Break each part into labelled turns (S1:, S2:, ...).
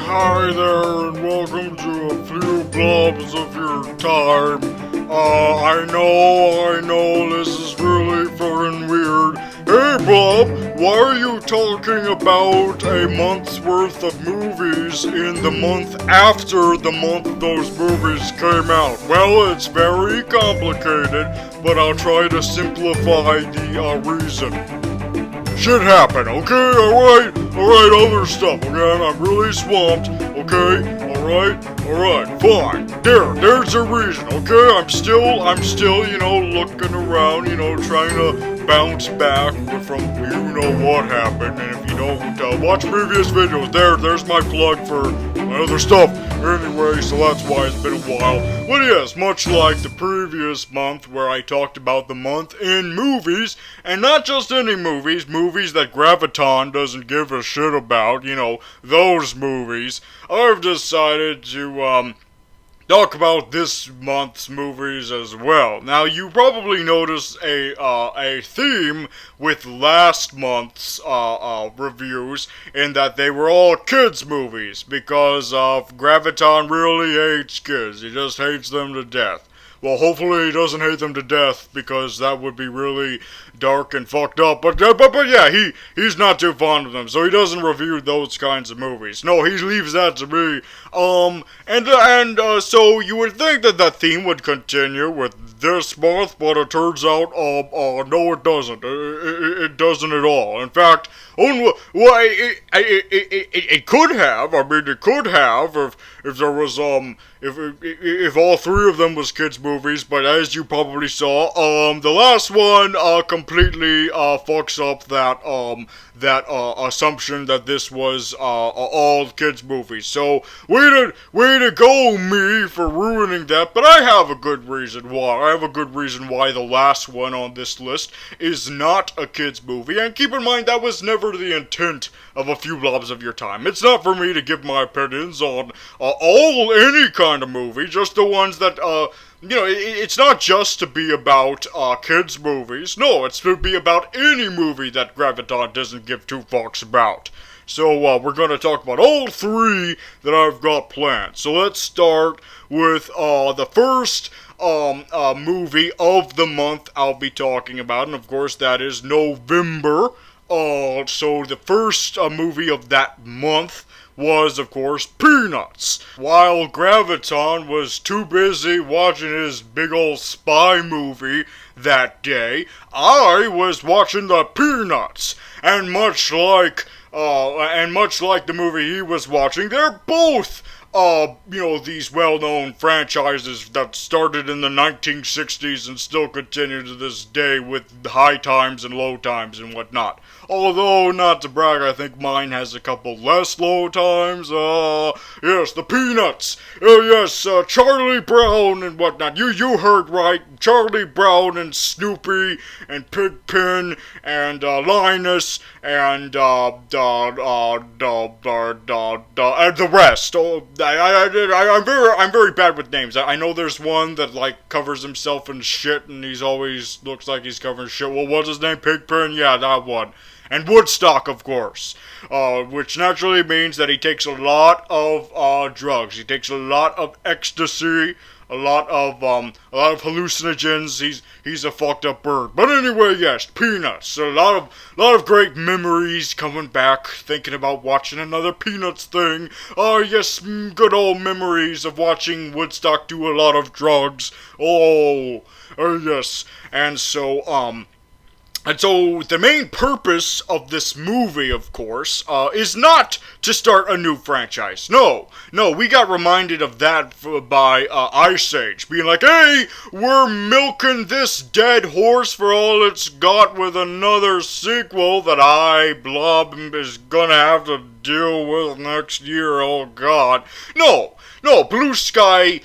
S1: Hi there, and welcome to a few blobs of your time. I know, this is really fucking weird. Hey, Blob, why are you talking about a month's worth of movies in the month after the month those movies came out? Well, it's very complicated, but I'll try to simplify the reason. Shit happened, okay? Alright, other stuff, okay? I'm really swamped, okay? Alright, fine. There's a reason, okay? I'm still, looking around, trying to bounce back from what happened. And if you don't watch previous videos, there's my plug for my other stuff. Anyway, so that's why it's been a while. But yes, much like the previous month where I talked about the month in movies, and not just any movies that Graviton doesn't give a shit about, those movies, I've decided to, talk about this month's movies as well. Now, you probably noticed a theme with last month's reviews in that they were all kids movies because Graviton really hates kids. He just hates them to death. Well, hopefully he doesn't hate them to death because that would be really dark and fucked up. But yeah, he's not too fond of them, so he doesn't review those kinds of movies. No, he leaves that to me. So you would think that that theme would continue with this month, but it turns out, no, it doesn't. It doesn't at all. In fact, it could have. I mean, it could have if there was if all three of them was kids movies. But as you probably saw, the last one completely fucks up that assumption that this was all kids movies. So way to go, me, for ruining that. But I have a good reason why. I have a good reason why the last one on this list is not a kids movie. And keep in mind that was never the intent of a few blobs of your time. It's not for me to give my opinions on any kind of movie, just the ones that it's not just to be about kids movies. No, it's to be about any movie that Graviton doesn't give two fucks about. So we're going to talk about all three that I've got planned. So let's start with the first movie of the month I'll be talking about, and of course that is November. So the first movie of that month was, of course, Peanuts. While Graviton was too busy watching his big old spy movie that day, I was watching the Peanuts. And much like the movie he was watching, they're both these well-known franchises that started in the 1960s and still continue to this day with high times and low times and whatnot. Although, not to brag, I think mine has a couple less low times. Yes, the Peanuts. Yes, Charlie Brown and whatnot. You heard right. Charlie Brown and Snoopy and Pigpen and Linus and the rest. I'm very bad with names. I know there's one that covers himself in shit and he's always looks like he's covering shit. Well, what's his name? Pigpen? Yeah, that one. And Woodstock, of course, which naturally means that he takes a lot of drugs. He takes a lot of ecstasy, a lot of hallucinogens. He's a fucked up bird. But anyway, yes, Peanuts. A lot of great memories coming back, thinking about watching another Peanuts thing. Yes, good old memories of watching Woodstock do a lot of drugs. Yes. And so the main purpose of this movie, of course, is not to start a new franchise. No, we got reminded of that by Ice Age, being like, hey, we're milking this dead horse for all it's got with another sequel that Blob, is gonna have to deal with next year, oh god. No, Blue Sky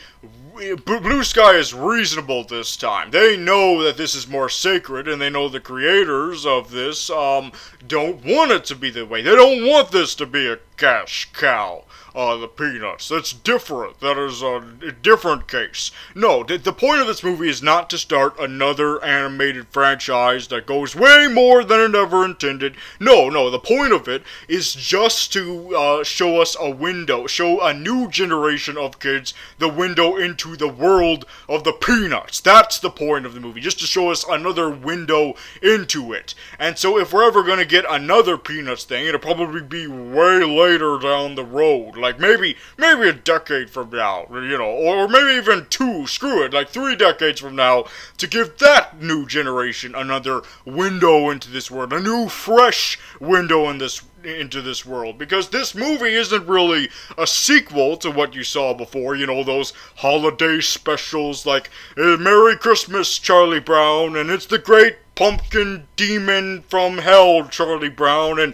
S1: is reasonable this time. They know that this is more sacred, and they know the creators of this don't want it to be that way. They don't want this to be a cash cow. The Peanuts. That's different. That is a different case. No, the point of this movie is not to start another animated franchise that goes way more than it ever intended. No, the point of it is just to show us a window, show a new generation of kids the window into the world of the Peanuts. That's the point of the movie, just to show us another window into it. And so if we're ever going to get another Peanuts thing, it'll probably be way later down the road. Like maybe a decade from now, or maybe even two, screw it, like 3 decades from now, to give that new generation another window into this world, a new fresh window into this world, because this movie isn't really a sequel to what you saw before, those holiday specials like Merry Christmas, Charlie Brown, and it's the Great Pumpkin Demon from Hell, Charlie Brown, and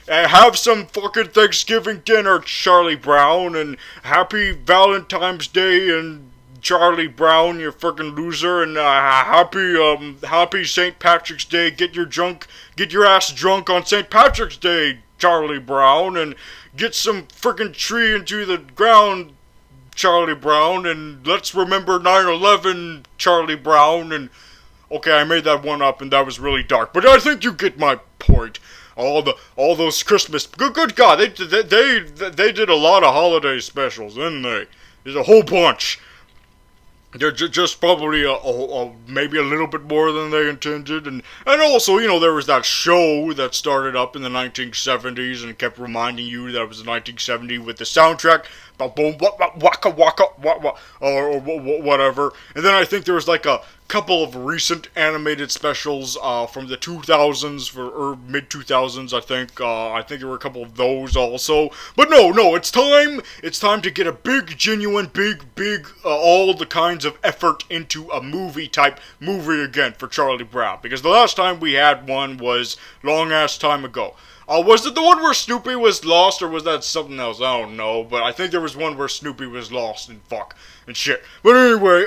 S1: have some fucking Thanksgiving dinner, Charlie Brown, and Happy Valentine's Day, and Charlie Brown, you freaking loser, and happy St. Patrick's Day. Get your ass drunk on St. Patrick's Day, Charlie Brown, and get some freaking tree into the ground, Charlie Brown, and let's remember 9/11, Charlie Brown, and okay, I made that one up, and that was really dark, but I think you get my point. All those Christmas, good God, they did a lot of holiday specials, didn't they? There's a whole bunch. They're just probably maybe a little bit more than they intended, and also, there was that show that started up in the 1970s and kept reminding you that it was the 1970s with the soundtrack, boom, waka waka, or whatever. And then I think there was like a couple of recent animated specials from the 2000s or mid 2000s. I think there were a couple of those also. But no, it's time to get a big, genuine, big all the kinds of effort into a movie again for Charlie Brown, because the last time we had one was long ass time ago. Was it the one where Snoopy was lost, or was that something else? I don't know, but I think there was one where Snoopy was lost and shit. But anyway,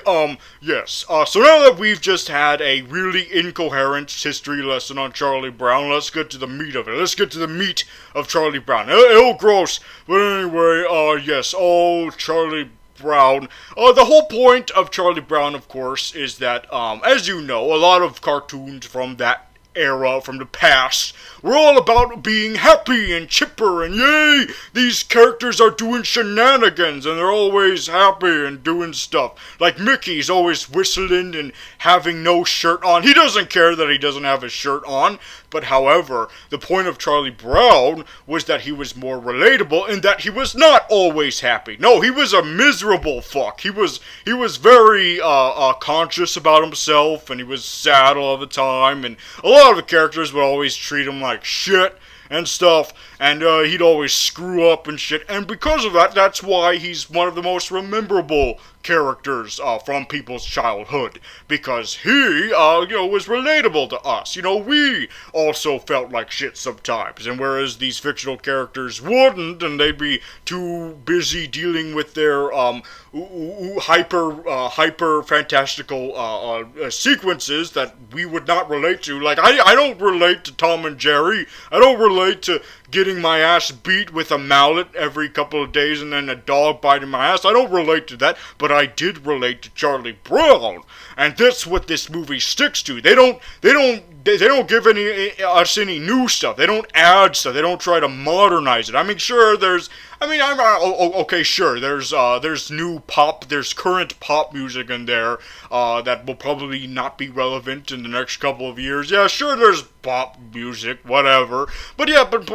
S1: yes. So now that we've just had a really incoherent history lesson on Charlie Brown, let's get to the meat of it. Let's get to the meat of Charlie Brown. Ew, gross. But anyway, yes. Oh, Charlie Brown. The whole point of Charlie Brown, of course, is that, as you know, a lot of cartoons from that era, from the past, we're all about being happy and chipper, and yay, these characters are doing shenanigans, and they're always happy and doing stuff. Like Mickey's always whistling and having no shirt on. He doesn't care that he doesn't have his shirt on, but however, the point of Charlie Brown was that he was more relatable in that he was not always happy. No, he was a miserable fuck. He was very conscious about himself, and he was sad all the time, and a lot of the characters would always treat him like shit and stuff, and he'd always screw up and shit, and because of that, that's why he's one of the most memorable characters from people's childhood, because he, was relatable to us. We also felt like shit sometimes, and whereas these fictional characters wouldn't, and they'd be too busy dealing with their hyper fantastical sequences that we would not relate to. Like, I don't relate to Tom and Jerry. I don't relate to getting my ass beat with a mallet every couple of days and then a dog biting my ass. I don't relate to that, but I did relate to Charlie Brown, and that's what this movie sticks to. They don't give us any new stuff. They don't add stuff. They don't try to modernize it. I mean, sure, there's new pop, there's current pop music in there that will probably not be relevant in the next couple of years. Yeah, sure, there's pop music, whatever. But yeah, but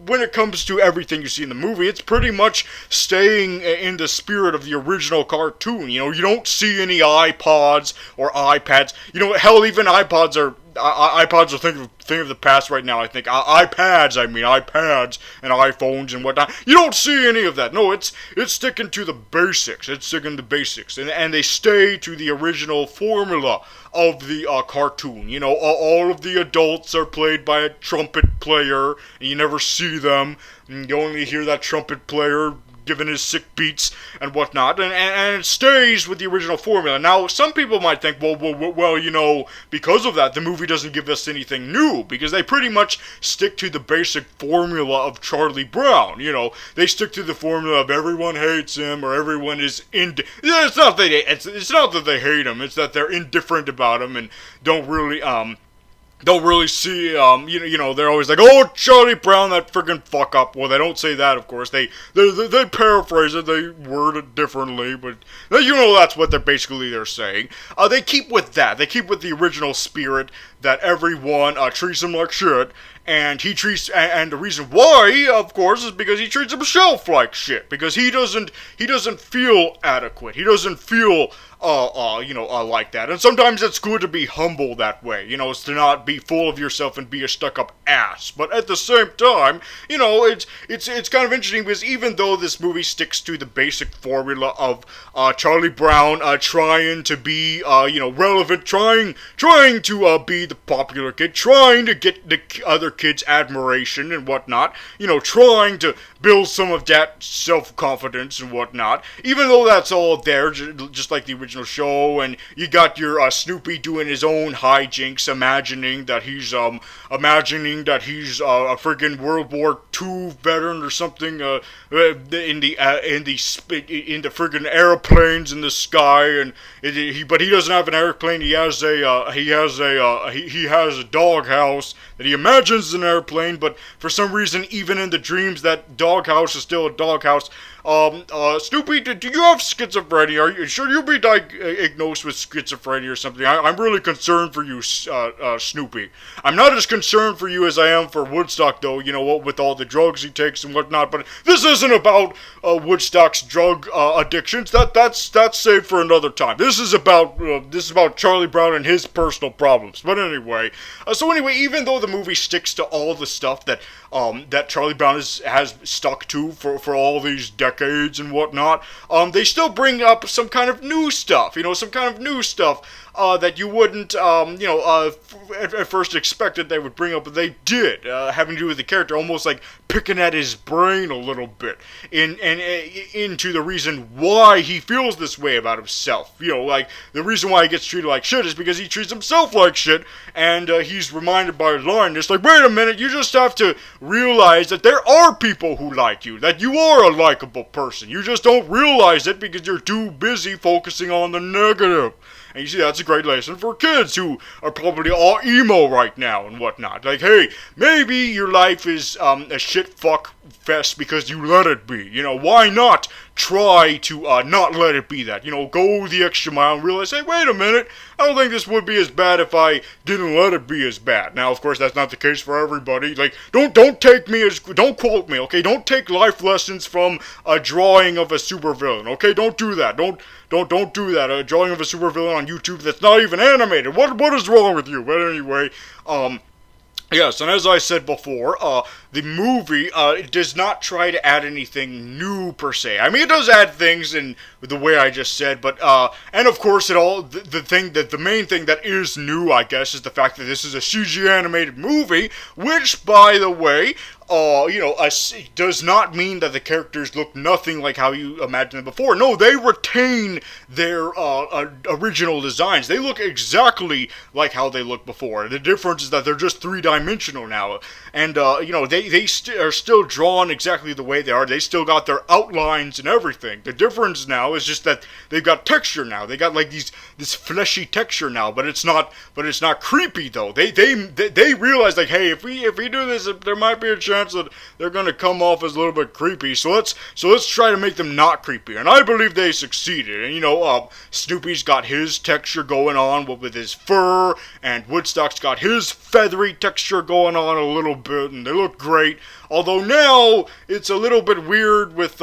S1: when it comes to everything you see in the movie, it's pretty much staying in the spirit of the original cartoon. You don't see any iPods or iPads. Hell, even iPods are a thing of the past right now, I think. iPads and iPhones and whatnot. You don't see any of that. No, it's sticking to the basics. It's sticking to the basics. And they stay to the original formula of the cartoon. All of the adults are played by a trumpet player, and you never see them. And you only hear that trumpet player given his sick beats and whatnot, and it stays with the original formula. Now, some people might think, well, you know, because of that, the movie doesn't give us anything new, because they pretty much stick to the basic formula of Charlie Brown. You know, they stick to the formula of everyone hates him, or everyone is it's not that they hate him, it's that they're indifferent about him and don't really see, you know, they're always like, oh, Charlie Brown, that friggin' fuck up. Well, they don't say that, of course. They paraphrase it, they word it differently, but you know that's what they're saying. They keep with that. They keep with the original spirit that everyone treats him like shit, and and the reason why, of course, is because he treats himself like shit, because he doesn't feel adequate. He doesn't feel like that. And sometimes it's good to be humble that way, you know, it's to not be full of yourself and be a stuck-up ass. But at the same time, you know, it's kind of interesting, because even though this movie sticks to the basic formula of Charlie Brown trying to be, relevant, trying to be the popular kid, trying to get the other kids' admiration and whatnot, you know, trying to build some of that self-confidence and whatnot, even though that's all there, just like the original show. And you got your Snoopy doing his own hijinks, imagining that he's a friggin' World War II veteran or something, in the friggin' airplanes in the sky, and but he doesn't have an airplane. He has a doghouse that he imagines an airplane, but for some reason, even in the dreams, that doghouse is still a doghouse. Snoopy, do you have schizophrenia? Are you sure you'll be diagnosed with schizophrenia or something? I'm really concerned for you, Snoopy. I'm not as concerned for you as I am for Woodstock, though, you know what, with all the drugs he takes and whatnot, but this isn't about Woodstock's drug addictions. That's saved for another time. This is about Charlie Brown and his personal problems. But anyway, even though the movie sticks to all the stuff that Charlie Brown has stuck to for all these decades and whatnot, they still bring up some kind of new stuff, that you wouldn't, at first expected they would bring up, but they did, having to do with the character, almost like picking at his brain a little bit, into the reason why he feels this way about himself. You know, like, the reason why he gets treated like shit is because he treats himself like shit, and he's reminded by a line, it's like, wait a minute, you just have to realize that there are people who like you, that you are a likable person. You just don't realize it because you're too busy focusing on the negative. And you see, that's a great lesson for kids who are probably all emo right now and whatnot. Like, hey, maybe your life is a shit fuck fest because you let it be. You know, why not try to not let it be that? You know, go the extra mile and realize, hey, wait a minute, I don't think this would be as bad if I didn't let it be as bad. Now, of course, that's not the case for everybody. Like, don't quote me, okay? Don't take life lessons from a drawing of a supervillain, okay? Don't do that. Don't do that. A drawing of a supervillain on YouTube that's not even animated. What is wrong with you? But anyway, yes, and as I said before, the movie does not try to add anything new per se. I mean, it does add things in the way I just said, but and of course, the main thing that is new, I guess, is the fact that this is a CG animated movie, which, by the way, does not mean that the characters look nothing like how you imagined them before. No, they retain their original designs. They look exactly like how they looked before. The difference is that they're just three-dimensional now, and they are still drawn exactly the way they are. They still got their outlines and everything. The difference now is just that they've got texture now. They got like this fleshy texture now, but it's not creepy though. They realize, like, hey, if we do this, there might be a chance that they're gonna come off as a little bit creepy. So let's try to make them not creepy. And I believe they succeeded. And Snoopy's got his texture going on with his fur, and Woodstock's got his feathery texture going on a little bit, and they look great. Although now it's a little bit weird with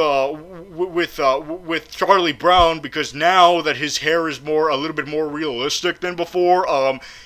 S1: Charlie Brown, because now that his hair is a little bit more realistic than before,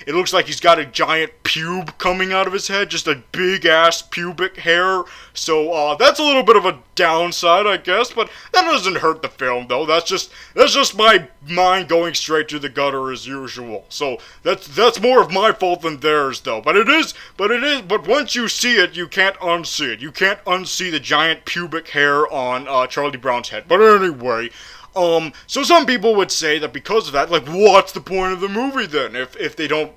S1: it looks like he's got a giant pube coming out of his head, just a big ass pubic pubic hair, so that's a little bit of a downside, I guess, but that doesn't hurt the film, though. That's just my mind going straight to the gutter as usual. So that's more of my fault than theirs, though. But once you see it, you can't unsee it. You can't unsee the giant pubic hair on Charlie Brown's head. But anyway, so some people would say that because of that, like, what's the point of the movie then, if they don't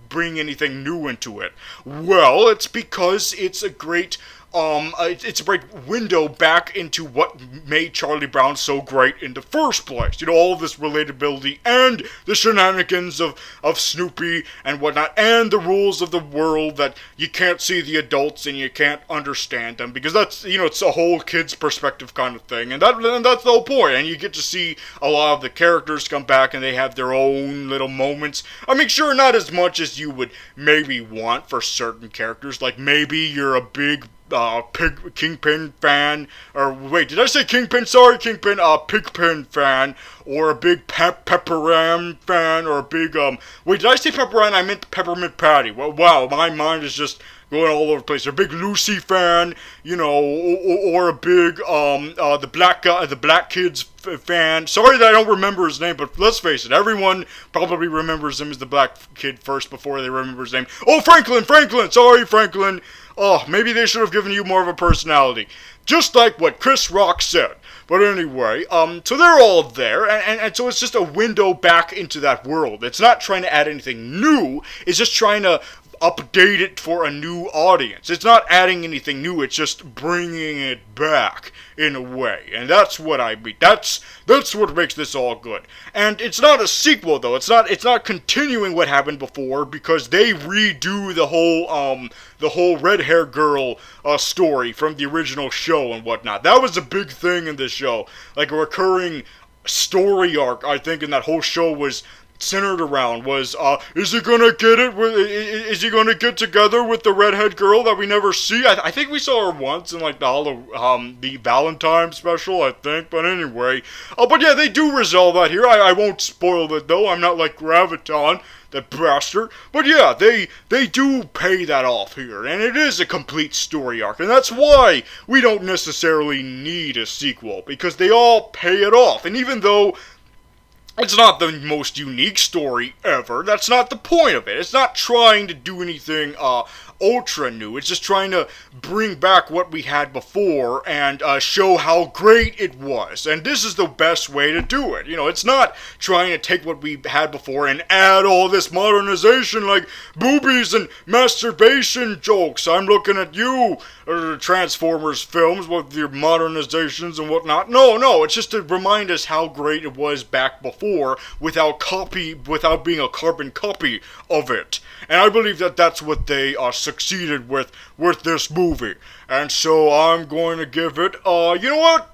S1: bring anything new into it? Well, it's because it's a great it's a great window back into what made Charlie Brown so great in the first place. You know, all of this relatability and the shenanigans of Snoopy and whatnot, and the rules of the world that you can't see the adults and you can't understand them, because that's, you know, it's a whole kid's perspective kind of thing, and that's the whole point. And you get to see a lot of the characters come back and they have their own little moments. I mean, sure, not as much as you would maybe want for certain characters, like maybe you're a big Kingpin fan, or wait, did I say Kingpin? Sorry, Kingpin, Pigpen fan, or a big Pepperam fan, or a big, wait, did I say Pepperam? I meant Peppermint Patty. Well, wow, my mind is just going all over the place. A big Lucy fan, you know, or a big, the Black Kids fan. Sorry that I don't remember his name, but let's face it, everyone probably remembers him as the Black Kid first before they remember his name. Oh, Franklin! Sorry, Franklin! Oh, maybe they should have given you more of a personality. Just like what Chris Rock said. But anyway, so they're all there, and so it's just a window back into that world. It's not trying to add anything new, it's just trying to update it for a new audience. It's not adding anything new, it's just bringing it back in a way. And that's what I mean. That's what makes this all good. And it's not a sequel, though. It's not continuing what happened before, because they redo the whole red-haired girl story from the original show and whatnot. That was a big thing in this show. Like a recurring story arc, I think, in that whole show was centered around was, is he gonna get it with, is he gonna get together with the redhead girl that we never see? I think we saw her once in, like, the Valentine special, I think, but anyway. But yeah, they do resolve that here. I won't spoil it, though. I'm not like Graviton, that bastard. But yeah, they do pay that off here, and it is a complete story arc, and that's why we don't necessarily need a sequel, because they all pay it off. And even though it's not the most unique story ever, that's not the point of it. It's not trying to do anything ultra new. It's just trying to bring back what we had before and show how great it was. And this is the best way to do it. You know, it's not trying to take what we had before and add all this modernization like boobies and masturbation jokes. I'm looking at you, Transformers films with your modernizations and whatnot. No, it's just to remind us how great it was back before without being a carbon copy of it. And I believe that that's what they succeeded with this movie. And so I'm going to give it, you know what?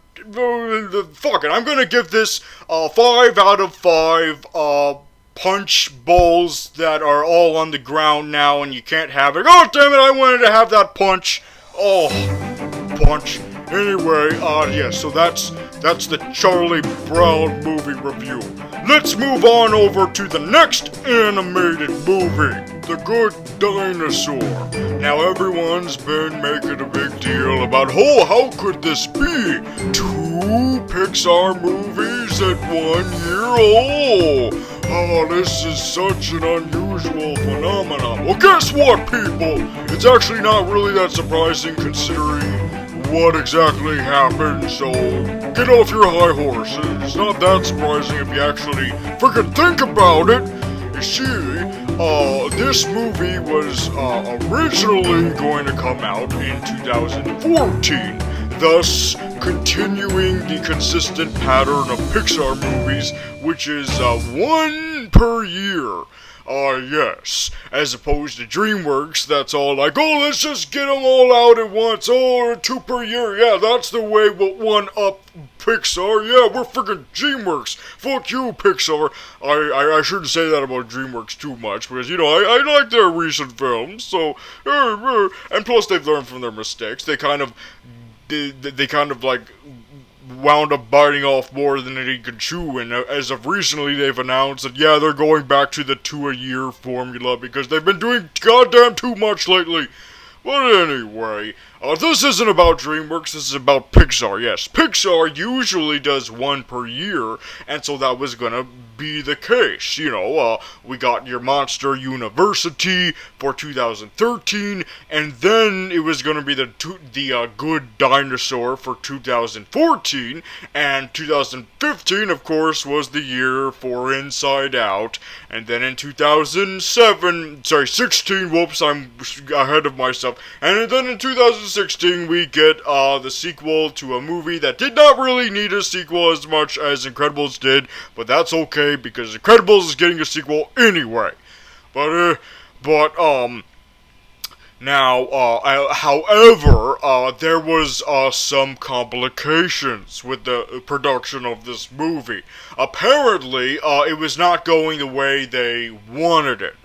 S1: Fuck it. I'm going to give this 5 out of 5 punch bowls that are all on the ground now and you can't have it. God damn it, I wanted to have that punch. Oh, punch. Anyway, yeah, so that's the Charlie Brown movie review. Let's move on over to the next animated movie, The Good Dinosaur. Now, everyone's been making a big deal about, oh, how could this be? 2 Pixar movies at 1 year? Oh, this is such an unusual phenomenon. Well, guess what, people? It's actually not really that surprising considering what exactly happened, so get off your high horse. It's not that surprising if you actually freaking think about it. You see, this movie was originally going to come out in 2014, thus continuing the consistent pattern of Pixar movies, which is 1 per year. Yes, as opposed to DreamWorks, that's all like, oh, let's just get them all out at once, oh, 2 per year, yeah, that's the way we'll one-up Pixar, yeah, we're freaking DreamWorks, fuck you, Pixar. I shouldn't say that about DreamWorks too much, because, you know, I like their recent films, so, and plus they've learned from their mistakes. They kind of like wound up biting off more than he could chew, and as of recently they've announced that, yeah, they're going back to the 2 a year formula because they've been doing goddamn too much lately. But anyway, this isn't about DreamWorks, this is about Pixar. Yes, Pixar usually does one per year, and so that was gonna be the case. We got your Monster University for 2013, and then it was gonna be the Good Dinosaur for 2014, and 2015, of course, was the year for Inside Out, and then in 16, whoops, I'm ahead of myself. And then in 2016, we get the sequel to a movie that did not really need a sequel as much as Incredibles did, but that's okay because Incredibles is getting a sequel anyway. However, there was some complications with the production of this movie. Apparently, it was not going the way they wanted it.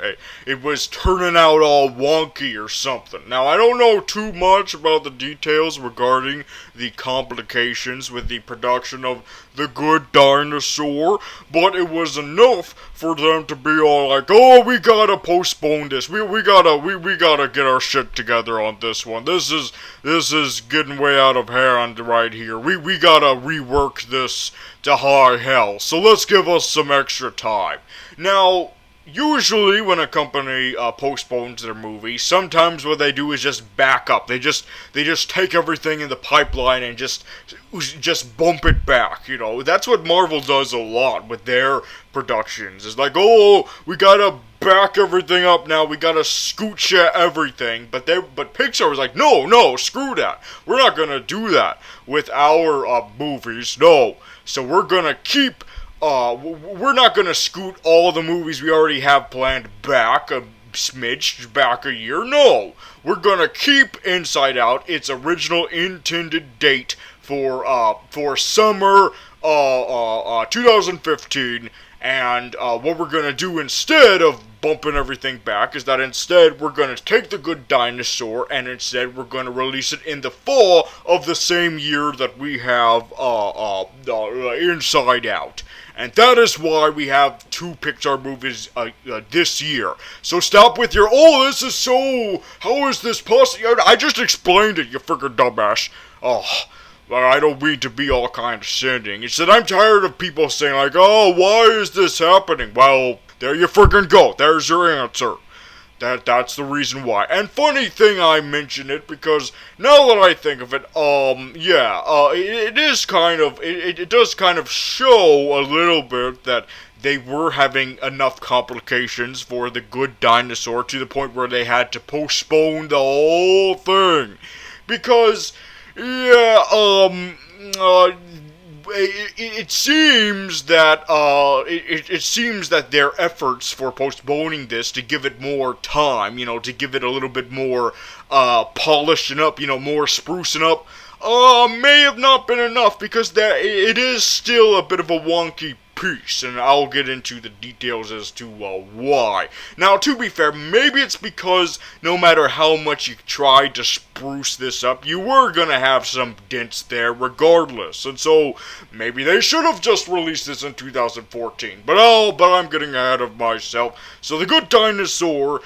S1: It was turning out all wonky or something. Now, I don't know too much about the details regarding the complications with the production of The Good Dinosaur, but it was enough for them to be all like, "Oh, we gotta postpone this. We gotta get our shit together on this one. This is getting way out of hand right here. We gotta rework this to high hell. So let's give us some extra time." Now, usually when a company postpones their movie, sometimes what they do is just back up. They just take everything in the pipeline and just bump it back. That's what Marvel does a lot with their productions. It's like, "Oh, we gotta back everything up now. We gotta scooch everything." But Pixar was like, "No, screw that. We're not gonna do that with our movies. No. So we're gonna keep." We're not gonna scoot all the movies we already have planned back a smidge, back a year. No, we're gonna keep Inside Out its original intended date for summer 2015. And what we're gonna do instead of bumping everything back is that instead we're gonna take The Good Dinosaur and instead we're gonna release it in the fall of the same year that we have Inside Out. And that is why we have two Pixar movies this year. So stop with your, "Oh, this is so, how is this possible?" I just explained it, you freaking dumbass. Oh, I don't mean to be all condescending. It's that I'm tired of people saying like, "Oh, why is this happening?" Well, there you freaking go. There's your answer. That's the reason why. And funny thing I mention it because now that I think of it, it is kind of, it does kind of show a little bit that they were having enough complications for The Good Dinosaur to the point where they had to postpone the whole thing. Because, it seems that it seems that their efforts for postponing this to give it more time, to give it a little bit more polishing up, more sprucing up, may have not been enough because it is still a bit of a wonky piece, and I'll get into the details as to why. Now, to be fair, maybe it's because no matter how much you tried to spruce this up, you were gonna have some dents there regardless, and so maybe they should have just released this in 2014. But I'm getting ahead of myself. So The Good Dinosaur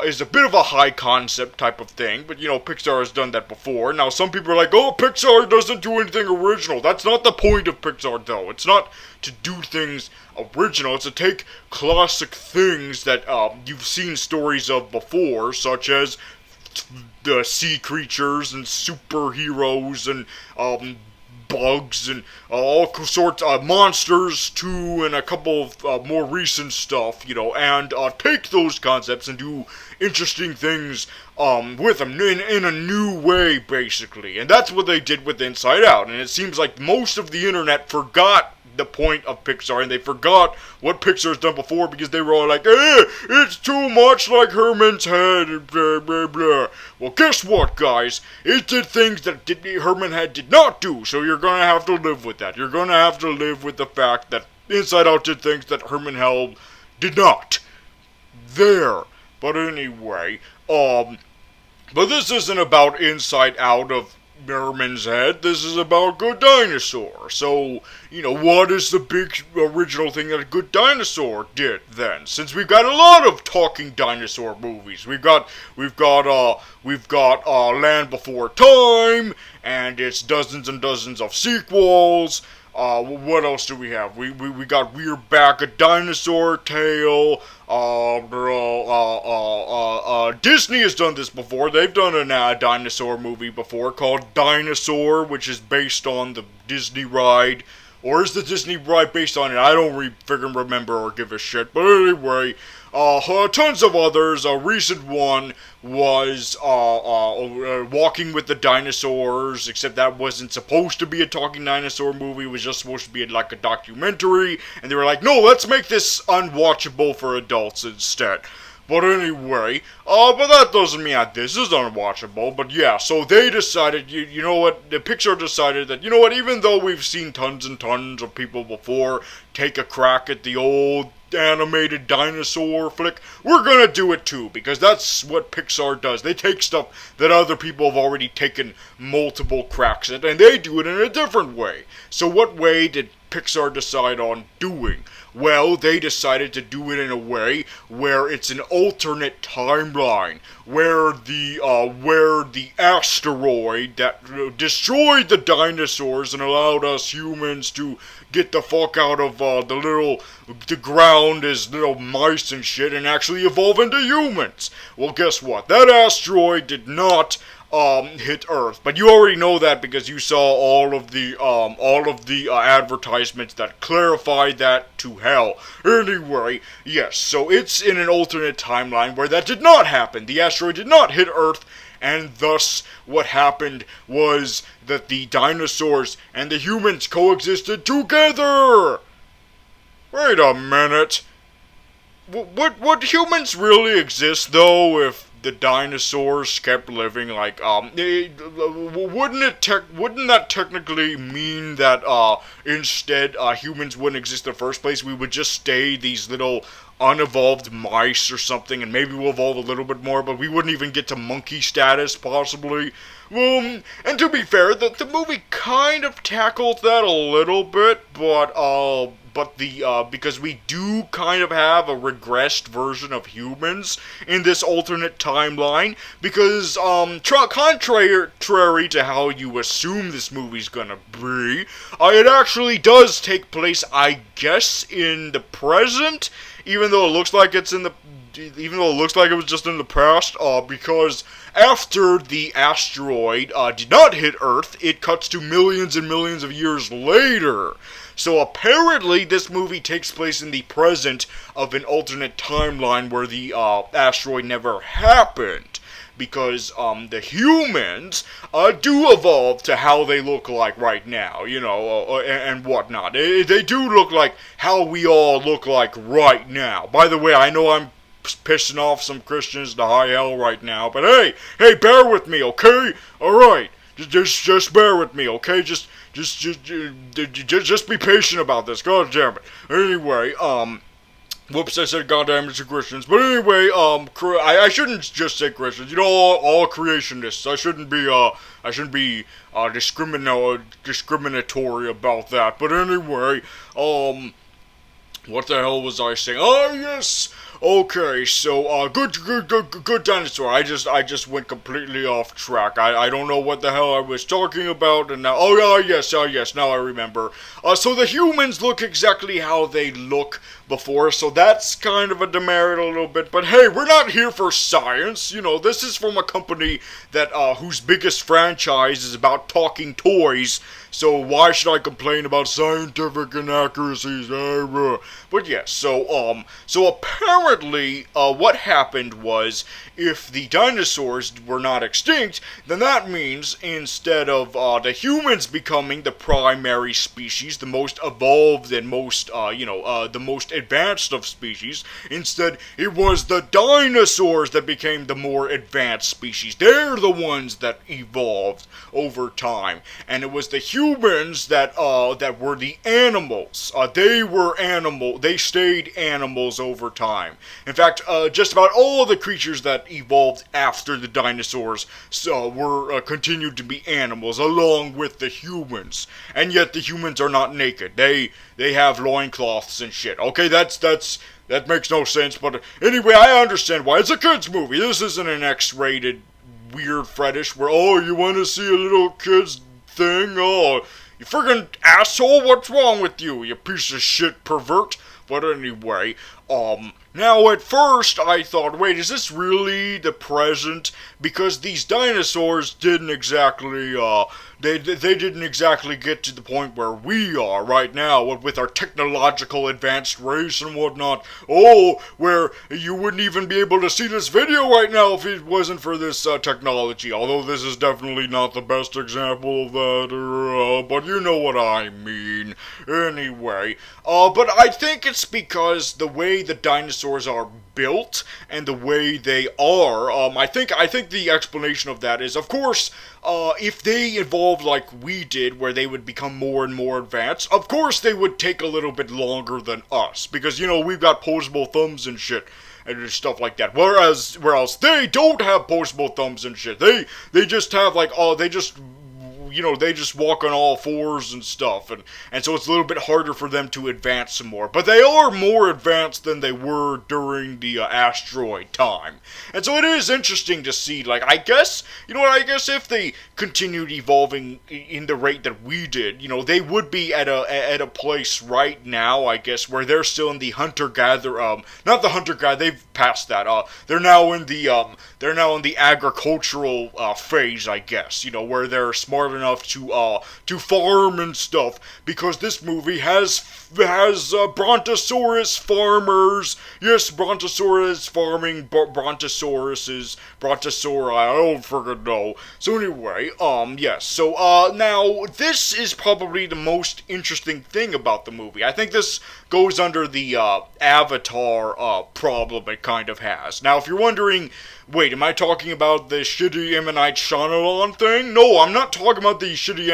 S1: is a bit of a high concept type of thing, but Pixar has done that before. Now some people are like, "Oh, Pixar doesn't do anything original." That's not the point of Pixar though. It's not to do things original, it's to take classic things that you've seen stories of before, such as the sea creatures and superheroes and bugs and all sorts of monsters too, and a couple of more recent stuff, and take those concepts and do interesting things with them in a new way, basically. And that's what they did with Inside Out. And it seems like most of the internet forgot the point of Pixar, and they forgot what Pixar's done before because they were all like, it's too much like Herman's head, and blah, blah, blah. Well, guess what, guys? It did things that Herman Head did not do, so you're gonna have to live with that. You're gonna have to live with the fact that Inside Out did things that Herman Held did not. There. But anyway, but this isn't about Inside Out of Merman's head, this is about Good Dinosaur. So, what is the big original thing that Good Dinosaur did then? Since we've got a lot of talking dinosaur movies. We've got Land Before Time, and it's dozens and dozens of sequels. What else do we have? We got We're Back, A Dinosaur Tale. Disney has done this before. They've done a dinosaur movie before called Dinosaur, which is based on the Disney ride. Or is the Disney ride based on it? I don't friggin' remember or give a shit. But anyway, tons of others. A recent one was Walking with the Dinosaurs, except that wasn't supposed to be a talking dinosaur movie. It was just supposed to be like a documentary. And they were like, no, let's make this unwatchable for adults instead. But anyway, but that doesn't mean that this is unwatchable. But yeah, so they decided, you know what, the Pixar decided that, even though we've seen tons and tons of people before take a crack at the old animated dinosaur flick, we're gonna do it too, because that's what Pixar does. They take stuff that other people have already taken multiple cracks at, and they do it in a different way. So what way did Pixar decide on doing? Well, they decided to do it in a way where it's an alternate timeline, where the asteroid that destroyed the dinosaurs and allowed us humans to get the fuck out of the ground as little mice and shit and actually evolve into humans. Well, guess what? That asteroid did not hit Earth, but you already know that because you saw all of the advertisements that clarified that to hell. Anyway, yes, so it's in an alternate timeline where that did not happen. The asteroid did not hit Earth, and thus what happened was that the dinosaurs and the humans coexisted together. Wait a minute. Would humans really exist though if the dinosaurs kept living? Like, wouldn't that technically mean that instead humans wouldn't exist in the first place? We would just stay these little unevolved mice or something, and maybe we'll evolve a little bit more, but we wouldn't even get to monkey status, possibly. And to be fair, the movie kind of tackles that a little bit, but because we do kind of have a regressed version of humans in this alternate timeline, because contrary to how you assume this movie's gonna be, it actually does take place, I guess, in the present, even though it looks like it was just in the past, because after the asteroid did not hit Earth, it cuts to millions and millions of years later. So apparently this movie takes place in the present of an alternate timeline where the asteroid never happened. Because the humans do evolve to how they look like right now, and whatnot. They do look like how we all look like right now. By the way, I know I'm pissing off some Christians to high hell right now, but hey, bear with me, okay? All right, just bear with me, okay? Just be patient about this. God damn it. Anyway, whoops, I said goddamn it to Christians. But anyway, I shouldn't just say Christians. All creationists. I shouldn't be discriminatory about that. But anyway, what the hell was I saying? Oh yes. Okay, so good dinosaur. I just went completely off track. I don't know what the hell I was talking about, and now yes, now I remember. So the humans look exactly how they look before, so that's kind of a demerit a little bit. But hey, we're not here for science. This is from a company that whose biggest franchise is about talking toys. So why should I complain about scientific inaccuracies? But yes, so apparently what happened was, if the dinosaurs were not extinct, then that means instead of the humans becoming the primary species, the most evolved and most the most advanced of species, instead it was the dinosaurs that became the more advanced species. They're the ones that evolved over time, and it was the humans that were the animals. They stayed animals over time. In fact, just about all of the creatures that that evolved after the dinosaurs were continued to be animals along with the humans, and yet the humans are not naked. They have loincloths and shit. Okay, that makes no sense, but anyway, I understand why. It's a kids movie. This isn't an X-rated weird fetish where, oh, you want to see a little kid's thing? Oh, you friggin' asshole, what's wrong with you, you piece of shit pervert? But anyway, now at first I thought, wait, is this really the present? Because these dinosaurs didn't exactly, they didn't exactly get to the point where we are right now with our technological advanced race and whatnot. Oh, where you wouldn't even be able to see this video right now if it wasn't for this technology. Although this is definitely not the best example of that, but you know what I mean. Anyway, but I think it's because the way the dinosaurs are built and the way they are, I think the explanation of that is, of course, if they evolved like we did, where they would become more and more advanced, of course they would take a little bit longer than us, because, you know, we've got posable thumbs and shit, and stuff like that, whereas they don't have posable thumbs and shit. They just have, like, they just walk on all fours and stuff, and so it's a little bit harder for them to advance some more. But they are more advanced than they were during the asteroid time. And so it is interesting to see, like, I guess if they continued evolving in the rate that we did, you know, they would be at a place right now, I guess, where they're still in the hunter-gatherer, not the hunter-gatherer, they've passed that, they're now in the agricultural phase, I guess, you know, where they're smart enough to farm and stuff, because this movie has brontosaurus farmers. Yes, brontosaurus farming, brontosauri, I don't friggin' know. So anyway, yes, so now this is probably the most interesting thing about the movie. I think this goes under the Avatar problem it kind of has. Now, if you're wondering, wait, am I talking about the shitty M. Night Shyamalan thing? No, I'm not talking about the shitty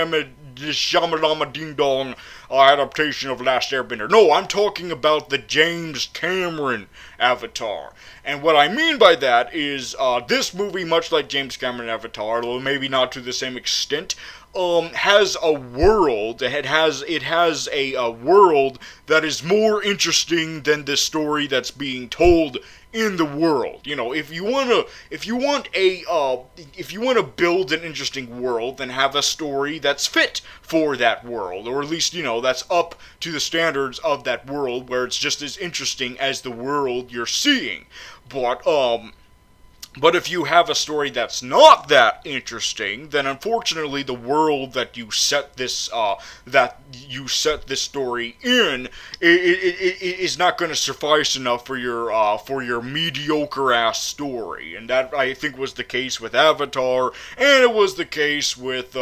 S1: Shyamalama Ding Dong adaptation of Last Airbender. No, I'm talking about the James Cameron Avatar. And what I mean by that is this movie, much like James Cameron Avatar, although maybe not to the same extent, has a world. It has a world that is more interesting than the story that's being told in the world. You know, if you want to build an interesting world, then have a story that's fit for that world, or at least, you know, that's up to the standards of that world, where it's just as interesting as the world you're seeing. But if you have a story that's not that interesting, then unfortunately the world that you set this story in is not going to suffice enough for your mediocre ass story. And that, I think, was the case with Avatar, and it was the case with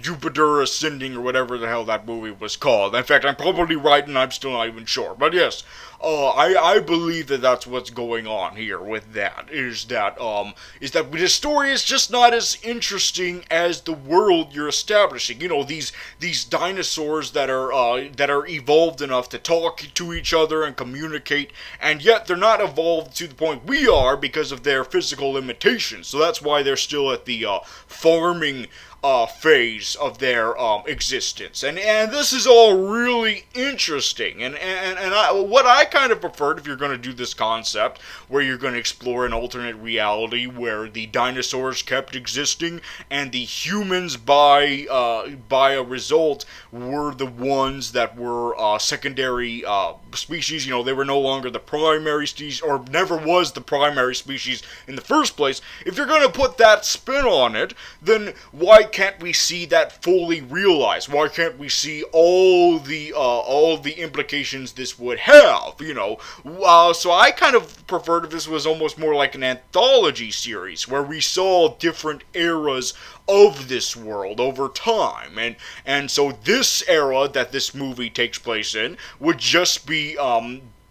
S1: Jupiter Ascending, or whatever the hell that movie was called. In fact, I'm probably right, and I'm still not even sure. But yes, I believe that that's what's going on here with that. Is that the story is just not as interesting as the world you're establishing. You know, these dinosaurs that are evolved enough to talk to each other and communicate, and yet they're not evolved to the point we are because of their physical limitations. So that's why they're still at the farming phase of their existence, and this is all really interesting, and what I kind of preferred, if you're going to do this concept where you're going to explore an alternate reality where the dinosaurs kept existing and the humans by a result were the ones that were secondary species. You know, they were no longer the primary species, or never was the primary species in the first place. If you're going to put that spin on it, then why can't we see that fully realized? Why can't we see all the implications this would have? You know, so I kind of preferred if this was almost more like an anthology series where we saw different eras of this world over time, and so this era that this movie takes place in would just be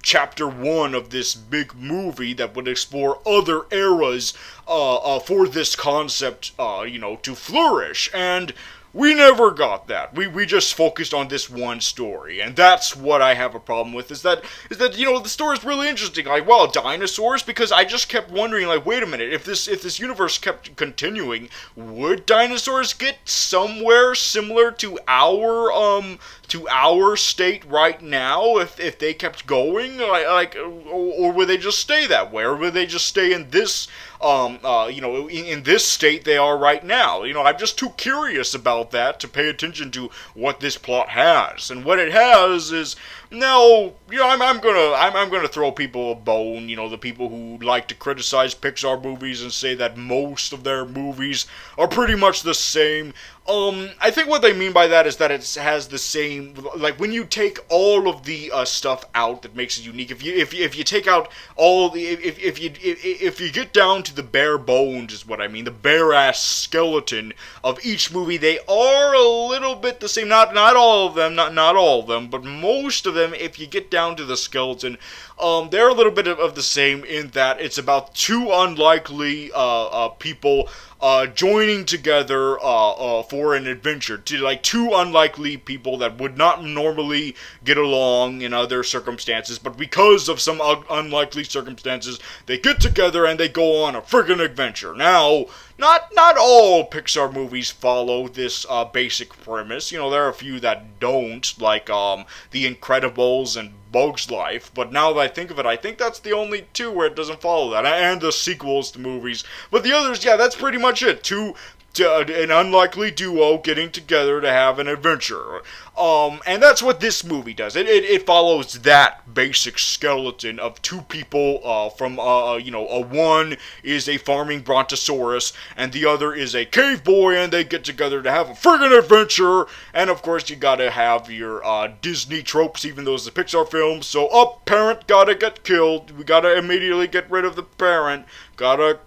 S1: chapter 1 of this big movie that would explore other eras for this concept, to flourish. And We never got that. We just focused on this one story, and that's what I have a problem with. Is that the story's really interesting. Like, well, dinosaurs, because I just kept wondering, like, wait a minute, if this universe kept continuing, would dinosaurs get somewhere similar to our state right now if they kept going, or would they just stay that way, or would they just stay in this in this state they are right now? I'm just too curious about that to pay attention to what this plot has. And what it has is, now, I'm gonna throw people a bone. The people who like to criticize Pixar movies and say that most of their movies are pretty much the same. I think what they mean by that is that it has the same, like, when you take all of the stuff out that makes it unique. If you take out all the, if you get down to the bare bones, is what I mean, the bare ass skeleton of each movie, they are a little bit the same. Not all of them, not all of them, but most of them. If you get down to the skeleton, they're a little bit of the same in that it's about two unlikely people joining together for an adventure. Two unlikely people that would not normally get along in other circumstances, but because of some unlikely circumstances, they get together and they go on a friggin' adventure. Now, not all Pixar movies follow this basic premise. There are a few that don't, like The Incredibles and Bugs Life, but now that I think of it, I think that's the only two where it doesn't follow that, and the sequels to movies. But the others, yeah, that's pretty much it. An unlikely duo getting together to have an adventure. And that's what this movie does. It follows that basic skeleton of two people from, one is a farming brontosaurus, and the other is a cave boy, and they get together to have a friggin' adventure. And of course, you gotta have your Disney tropes, even though it's a Pixar film. So, parent gotta get killed. We gotta immediately get rid of the parent. Gotta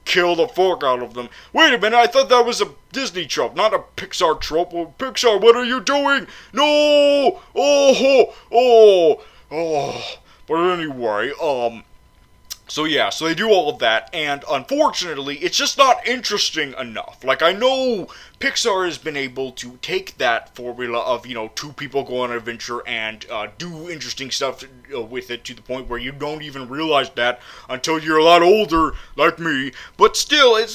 S1: kill the fork out of them. Wait a minute, I thought that was a Disney trope, not a Pixar trope. Oh, Pixar, what are you doing? No! But anyway, so they do all of that, and unfortunately, it's just not interesting enough. Like, I know Pixar has been able to take that formula of, two people go on an adventure and do interesting stuff with it to the point where you don't even realize that until you're a lot older, like me. But still, it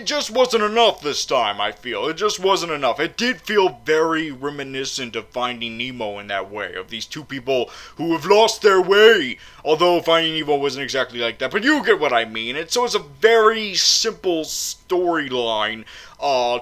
S1: just wasn't enough this time, I feel. It just wasn't enough. It did feel very reminiscent of Finding Nemo in that way, of these two people who have lost their way. Although Finding Nemo wasn't exactly like that, but you get what I mean. So it's a very simple storyline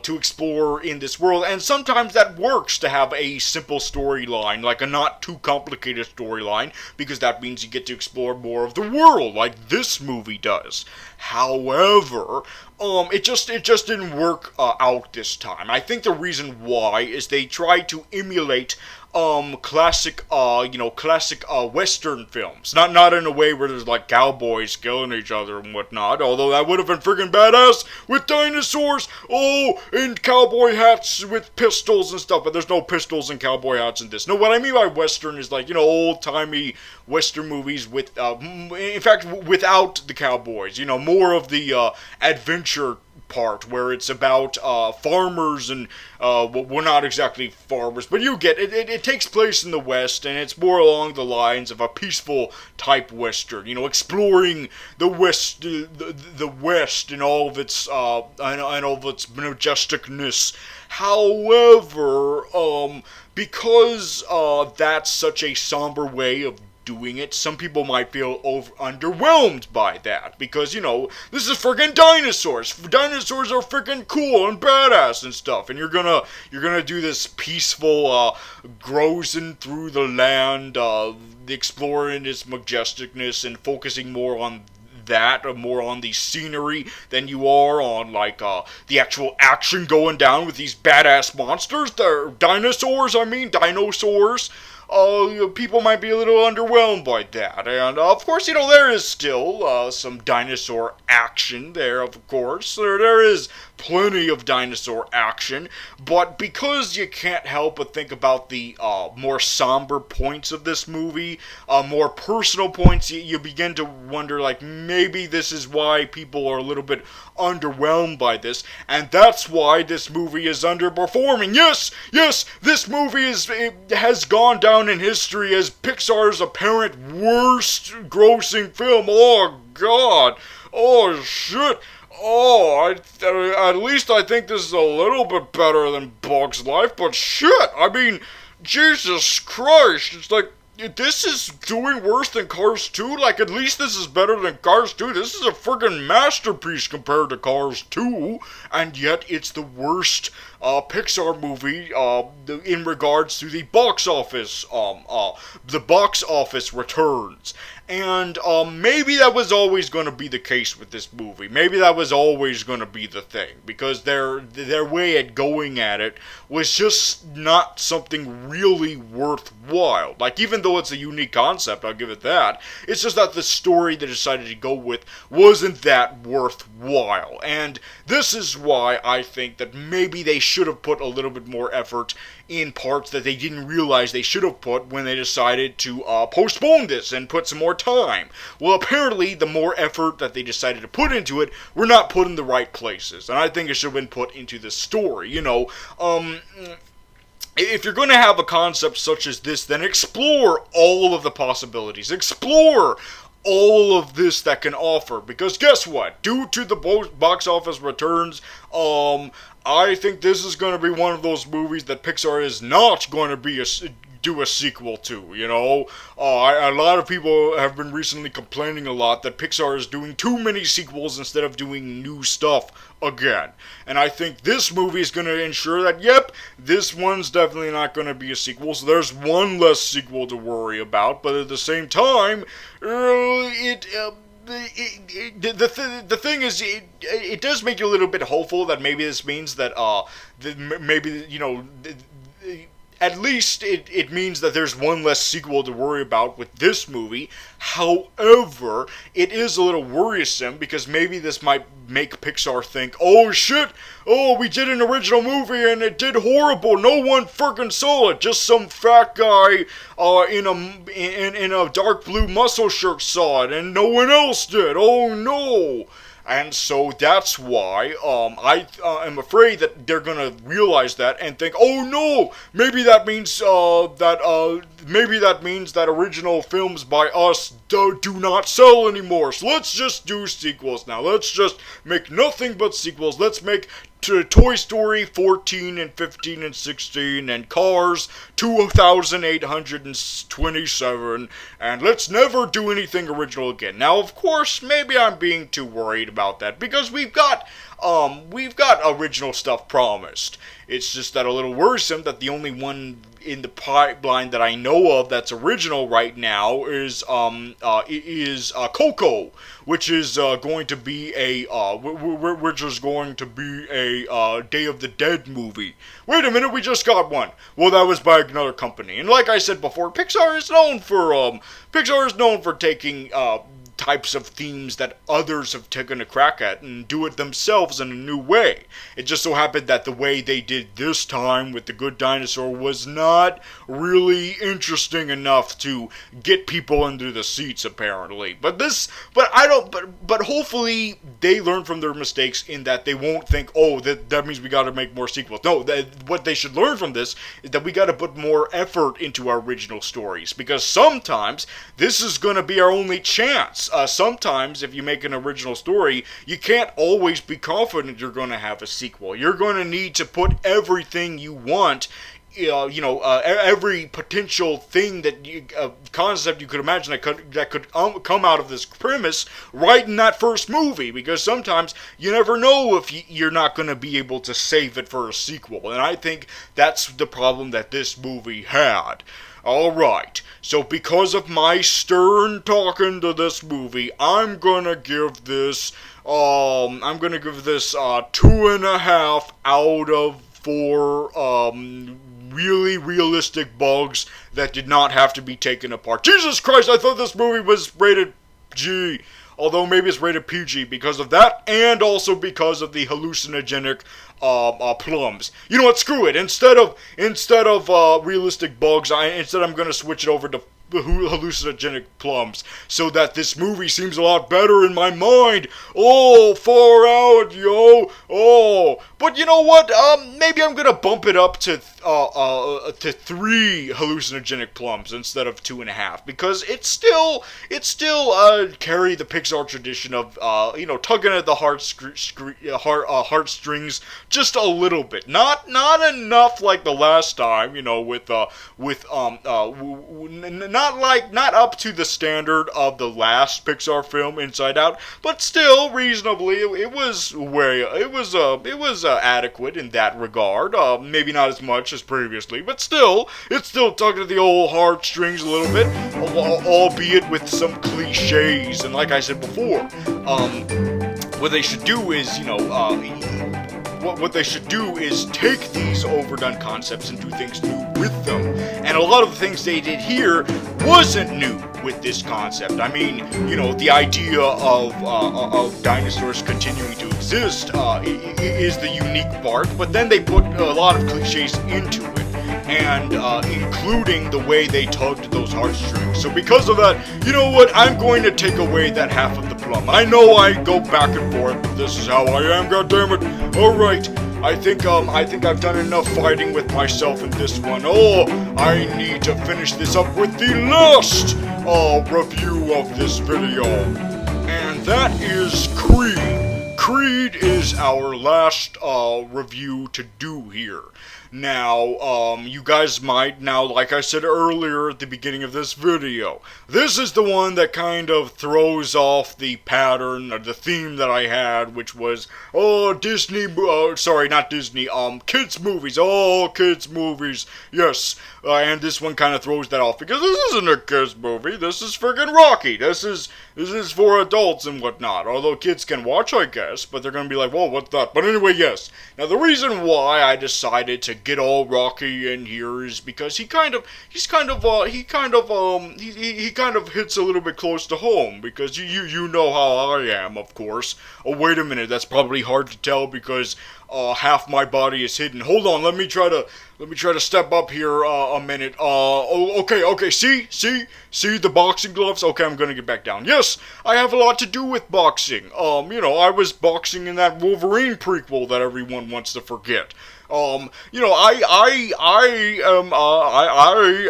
S1: to explore in this world, and sometimes that works to have a simple storyline, like a not too complicated storyline, because that means you get to explore more of the world, like this movie does. However, it just didn't work out this time. I think the reason why is they tried to emulate classic Western films. Not in a way where there's like cowboys killing each other and whatnot, although that would have been friggin' badass with dinosaurs, and cowboy hats with pistols and stuff, but there's no pistols and cowboy hats in this. No, what I mean by Western is like, old-timey Western movies with, in fact, without the cowboys, more of the adventure part where it's about farmers and we're not exactly farmers, but you get it. It takes place in the West, and it's more along the lines of a peaceful type Western, exploring the West, the West and all of its and all of its majesticness. However, because that's such a somber way of doing it, some people might feel underwhelmed by that, because, this is friggin' dinosaurs. Dinosaurs are friggin' cool and badass and stuff, and you're gonna do this peaceful, grousing through the land, exploring its majesticness and focusing more on that, or more on the scenery than you are on, like, the actual action going down with these badass monsters. They're dinosaurs. People might be a little underwhelmed by that. And, of course, there is still some dinosaur action there, of course. There is plenty of dinosaur action, but because you can't help but think about the more somber points of this movie, more personal points, you begin to wonder, like, maybe this is why people are a little bit underwhelmed by this, and that's why this movie is underperforming. Yes, this movie has gone down in history as Pixar's apparent worst grossing film. Oh, God. Oh, shit. Oh, at least I think this is a little bit better than Bug's Life, but shit, I mean, Jesus Christ, it's like, this is doing worse than Cars 2? Like, at least this is better than Cars 2. This is a friggin' masterpiece compared to Cars 2, and yet it's the worst Pixar movie in regards to the box office returns. And maybe that was always going to be the case with this movie. Maybe that was always going to be the thing, because their way at going at it was just not something really worthwhile. Like, even though it's a unique concept, I'll give it that, it's just that the story they decided to go with wasn't that worthwhile. And this is why I think that maybe they should have put a little bit more effort in parts that they didn't realize they should have put when they decided to postpone this and put some more time. Well, apparently the more effort that they decided to put into it were not put in the right places, and I think it should have been put into the story. If you're going to have a concept such as this, then explore all of the possibilities. Explore all of this that can offer, because guess what? Due to the box office returns, I think this is going to be one of those movies that Pixar is not going to do a sequel to, you know? A lot of people have been recently complaining a lot that Pixar is doing too many sequels instead of doing new stuff again. And I think this movie is going to ensure that, yep, this one's definitely not going to be a sequel, so there's one less sequel to worry about, but at the same time, the thing is, it does make you a little bit hopeful that maybe this means that, at least it means that there's one less sequel to worry about with this movie. However, it is a little worrisome, because maybe this might make Pixar think, oh shit, we did an original movie and it did horrible, no one frickin' saw it, just some fat guy in a dark blue muscle shirt saw it and no one else did, oh no. And so that's why I am afraid that they're gonna realize that and think, oh no, maybe that means that original films by us do not sell anymore. So let's just do sequels now. Let's just make nothing but sequels. Let's make Toy Story 14 and 15 and 16 and Cars 2827, and let's never do anything original again. Now, of course, maybe I'm being too worried about that, because we've got original stuff promised. It's just that a little worrisome that the only one in the pipeline that I know of that's original right now is Coco, which is going to be a Day of the Dead movie. Wait a minute, we just got one. Well, that was by another company, and like I said before, Pixar is known for taking types of themes that others have taken a crack at and do it themselves in a new way. It just so happened that the way they did this time with The Good Dinosaur was not really interesting enough to get people into the seats, apparently. But hopefully they learn from their mistakes in that they won't think, oh, that means we gotta make more sequels. No, what they should learn from this is that we gotta put more effort into our original stories, because sometimes this is gonna be our only chance. Sometimes, if you make an original story, you can't always be confident you're going to have a sequel. You're going to need to put everything you want, every potential thing concept you could imagine that could come out of this premise right in that first movie, because sometimes you never know if you're not going to be able to save it for a sequel, and I think that's the problem that this movie had. Alright, so because of my stern talking to this movie, I'm gonna give this 2.5 out of 4 really realistic bugs that did not have to be taken apart. Jesus Christ, I thought this movie was rated G. although maybe it's rated PG because of that, and also because of the hallucinogenic plums. You know what? Screw it. Instead of realistic bugs, I'm gonna switch it over to hallucinogenic plums, so that this movie seems a lot better in my mind. Oh, far out, yo. Oh, but you know what? Maybe I'm gonna bump it up to 3 hallucinogenic plums instead of 2.5, because it's still carry the Pixar tradition of tugging at the heartstrings just a little bit. Not enough like the last time, not up to the standard of the last Pixar film, Inside Out, but still reasonably. It was adequate in that regard. Maybe not as much as previously, but still, it's still tugging at the old heartstrings a little bit, albeit with some cliches. And like I said before, what they should do is, what they should do is take these overdone concepts and do things new with them. And a lot of the things they did here wasn't new with this concept. I mean, the idea of dinosaurs continuing to exist is the unique part, but then they put a lot of cliches into it, and including the way they tugged those heartstrings. So because of that, you know what? I'm going to take away that half of the plum. I know I go back and forth, but this is how I am, goddammit. Alright, I think I've done enough fighting with myself in this one. Oh, I need to finish this up with the last review of this video. And that is Creed. Creed is our last review to do here. Now, you guys might, like I said earlier at the beginning of this video, this is the one that kind of throws off the pattern, or the theme that I had, which was, kids movies, kids movies, yes, and this one kind of throws that off, because this isn't a kids movie, this is friggin' Rocky, this is for adults and whatnot, although kids can watch, I guess, but they're gonna be like, whoa, what's that? But anyway, yes, now the reason why I decided to get all Rocky in here is because he kind of hits a little bit close to home, because you know how I am, of course. Oh, wait a minute, that's probably hard to tell because half my body is hidden. Hold on, let me try to step up here a minute. Okay, see the boxing gloves? Okay, I'm gonna get back down. Yes, I have a lot to do with boxing. I was boxing in that Wolverine prequel that everyone wants to forget. I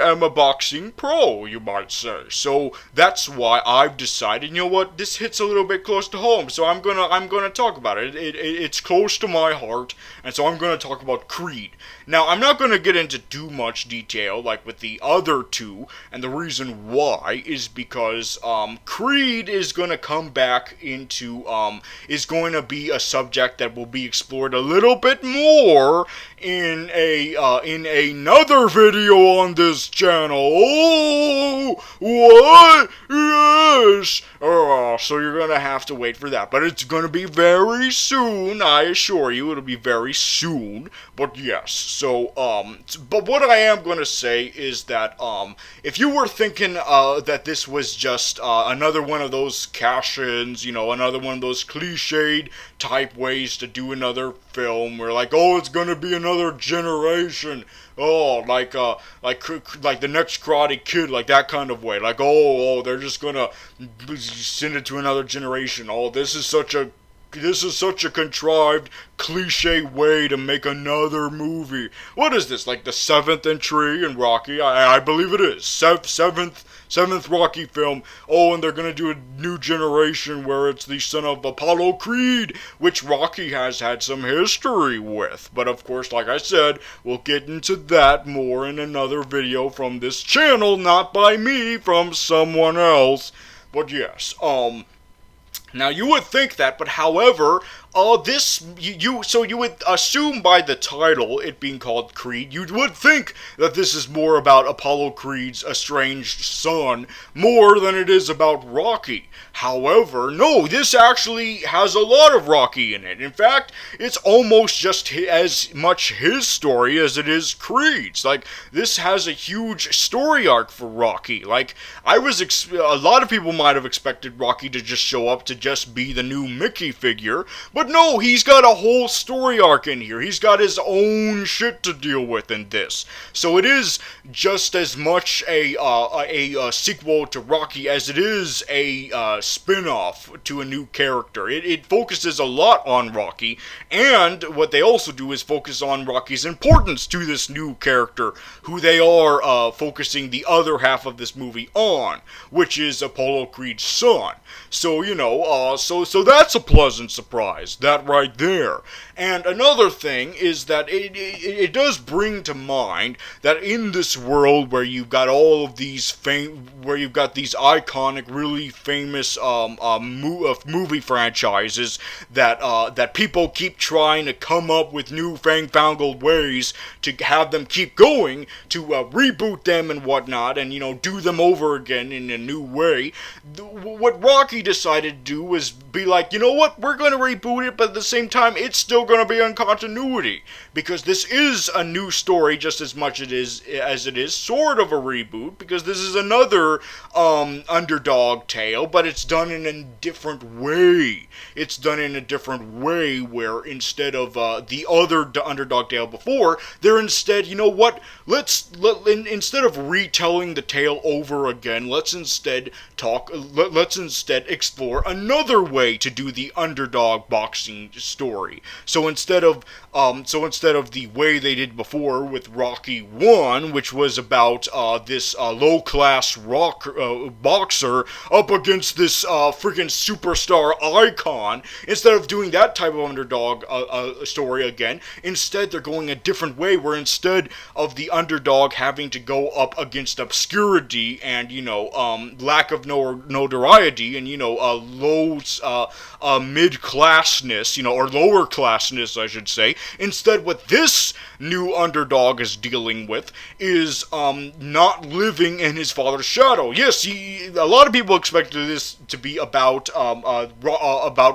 S1: am a boxing pro, you might say. So that's why I've decided, you know what, this hits a little bit close to home, so I'm gonna talk about it. It's close to my heart, and so I'm gonna talk about Creed. Now, I'm not gonna get into too much detail like with the other two, and the reason why is because Creed is gonna come back into is going to be a subject that will be explored a little bit more in another video on this channel. Oh, what? Yes. So you're gonna have to wait for that, but it's gonna be very soon. I assure you, it'll be very soon. But yes. So but what I am gonna say is that if you were thinking that this was just another one of those cash-ins, another one of those cliched type ways to do another film, where like, it's gonna be another generation, like the next Karate Kid, like that kind of way, like they're just gonna send it to another generation. This is such a contrived, cliche way to make another movie. What is this, like the 7th entry in Rocky? I believe it is. Seventh Rocky film. And they're gonna do a new generation where it's the son of Apollo Creed, which Rocky has had some history with. But of course, like I said, we'll get into that more in another video from this channel, not by me, from someone else. But yes, now, you would think that, but however, So you would assume by the title, it being called Creed, you would think that this is more about Apollo Creed's estranged son, more than it is about Rocky. However, no, this actually has a lot of Rocky in it. In fact, it's almost just as much his story as it is Creed's. Like, this has a huge story arc for Rocky. Like, a lot of people might have expected Rocky to just show up to just be the new Mickey figure, but no, he's got a whole story arc in here. He's got his own shit to deal with in this. So it is just as much a sequel to Rocky as it is a spin-off to a new character. It focuses a lot on Rocky, and what they also do is focus on Rocky's importance to this new character, who they are focusing the other half of this movie on, which is Apollo Creed's son. So, so that's a pleasant surprise, that right there. And another thing is that it does bring to mind that in this world where you've got all of these where you've got these iconic, really famous movie franchises that people keep trying to come up with new fangled ways to have them keep going, to reboot them and whatnot, and do them over again in a new way. What Rocky decided to do was be like, you know what, we're going to reboot it, but at the same time, it's still going to be in continuity, because this is a new story just as much as it is sort of a reboot, because this is another underdog tale, but it's done in a different way. It's done in a different way where instead of the other underdog tale before, they're instead, you know what, instead of retelling the tale over again, let's instead explore another way to do the underdog boxing story. So instead of the way they did before with Rocky 1, which was about this low-class boxer up against this freaking superstar icon, instead of doing that type of underdog story again, instead they're going a different way, where instead of the underdog having to go up against obscurity and, lack of notoriety and, low mid-classness, or lower classness, I should say. Instead, what this new underdog is dealing with is not living in his father's shadow. Yes, a lot of people expected this to be about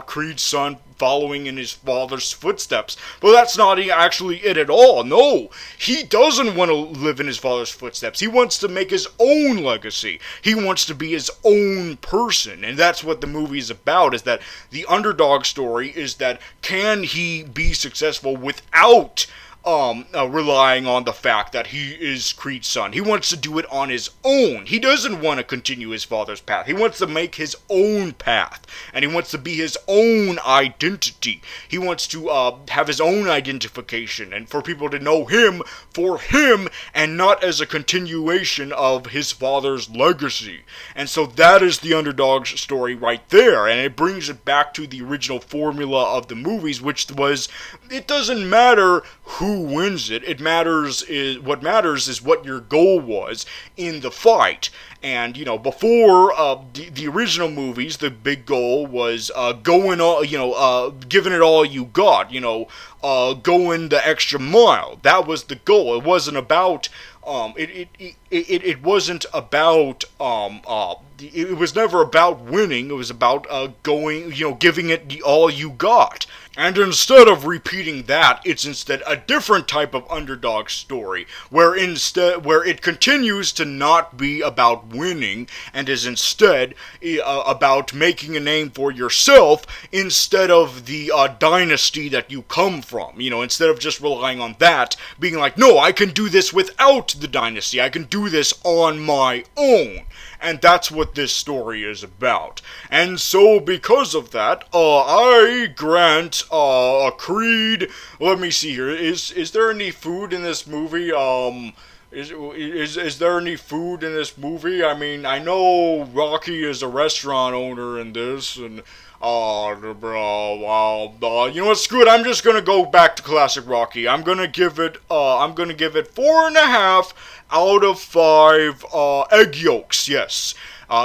S1: Creed's son following in his father's footsteps, but that's not actually it at all. No, he doesn't want to live in his father's footsteps. He wants to make his own legacy. He wants to be his own person, and that's what the movie is about, is that the underdog story is that can he be successful without relying on the fact that he is Creed's son. He wants to do it on his own. He doesn't want to continue his father's path. He wants to make his own path, and he wants to be his own identity. He wants to have his own identification, and for people to know him for him, and not as a continuation of his father's legacy. And so that is the underdog's story right there, and it brings it back to the original formula of the movies, which was, it doesn't matter who wins it. What matters is what your goal was in the fight. And, before the original movies, the big goal was going all, giving it all you got, going the extra mile. That was the goal. It wasn't about, it wasn't about, it was never about winning. It was about going, giving it all you got. And instead of repeating that, it's instead a different type of underdog story, where it continues to not be about winning, and is instead about making a name for yourself instead of the dynasty that you come from. Instead of just relying on that, being like, no, I can do this without the dynasty. I can do this on my own. And that's what this story is about. And so, because of that, I grant Creed. Let me see here. Is there any food in this movie? Is there any food in this movie? I mean, I know Rocky is a restaurant owner in this, and you know what? Screw it. I'm just gonna go back to classic Rocky. I'm gonna give it 4.5 out of 5 egg yolks. Yes.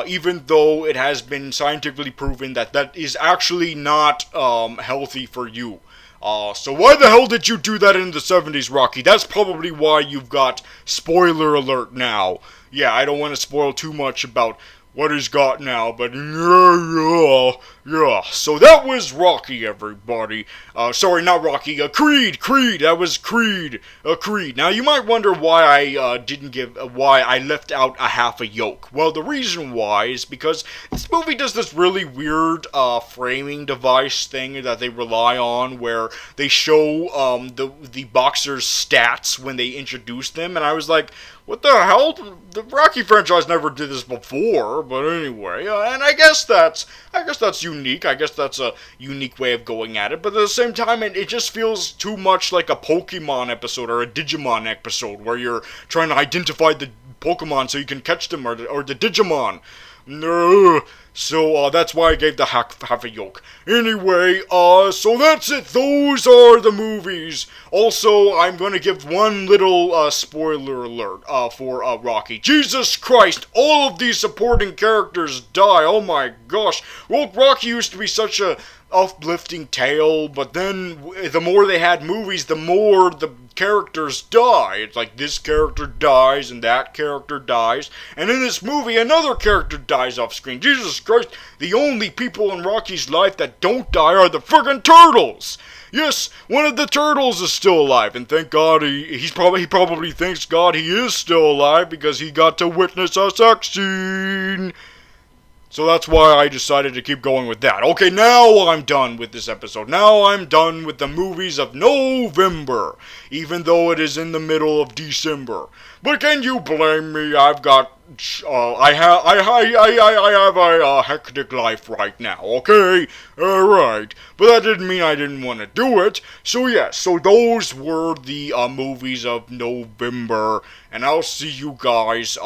S1: even though it has been scientifically proven that that is actually not healthy for you. So why the hell did you do that in the 70s, Rocky? That's probably why you've got spoiler alert now. Yeah, I don't want to spoil too much about what he's got now, but yeah. So that was Rocky, everybody. Sorry, not Rocky. Creed. That was Creed. Creed. Now you might wonder why I why I left out a half a yolk. Well, the reason why is because this movie does this really weird framing device thing that they rely on, where they show the boxers' stats when they introduce them, and I was like, what the hell? The Rocky franchise never did this before, but anyway, and I guess that's unique. I guess that's a unique way of going at it, but at the same time, it just feels too much like a Pokemon episode or a Digimon episode, where you're trying to identify the Pokemon so you can catch them, or the Digimon. So that's why I gave the half a yolk. Anyway, so that's it. Those are the movies. Also, I'm gonna give one little spoiler alert for Rocky. Jesus Christ, all of these supporting characters die. Oh my gosh. Well, Rocky used to be such a uplifting tale, but then the more they had movies, the more the characters die. It's like this character dies and that character dies, and in this movie another character dies off screen. Jesus Christ, the only people in Rocky's life that don't die are the friggin' turtles. Yes, one of the turtles is still alive, and thank God he probably thanks God he is still alive, because he got to witness a sex scene. So that's why I decided to keep going with that. Okay, now I'm done with this episode. Now I'm done with the movies of November, even though it is in the middle of December. But can you blame me? I've got I have a hectic life right now, okay? Alright. But that didn't mean I didn't want to do it. So yes, so those were the movies of November. And I'll see you guys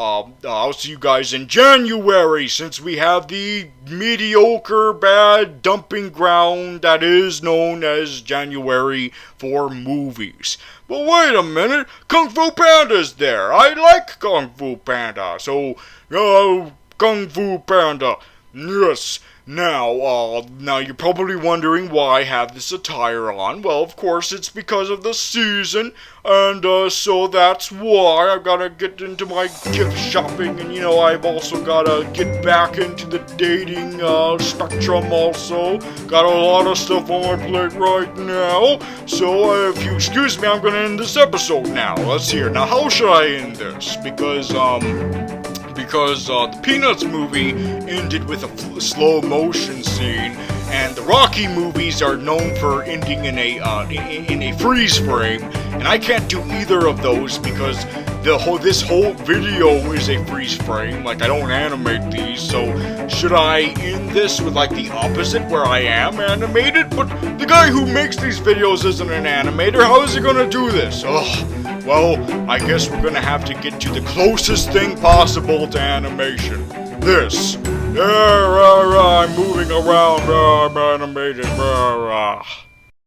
S1: in January, since we have the mediocre, bad dumping ground that is known as January for movies. But wait a minute, Kung Fu Panda's there. I like Kung Fu Panda. So, Kung Fu Panda. Yes. Now you're probably wondering why I have this attire on. Well, of course, it's because of the season, and so that's why I've got to get into my gift shopping, and I've also got to get back into the dating spectrum also. Got a lot of stuff on my plate right now, so if you excuse me, I'm going to end this episode now. Let's hear. Now, how should I end this? Because the Peanuts movie ended with a slow motion scene, and the Rocky movies are known for ending in a freeze frame, and I can't do either of those because this whole video is a freeze frame. Like, I don't animate these, so should I end this with like the opposite, where I am animated? But the guy who makes these videos isn't an animator. How is he gonna do this? Ugh. Well, I guess we're gonna have to get to the closest thing possible to animation. This. I'm moving around. I'm animated.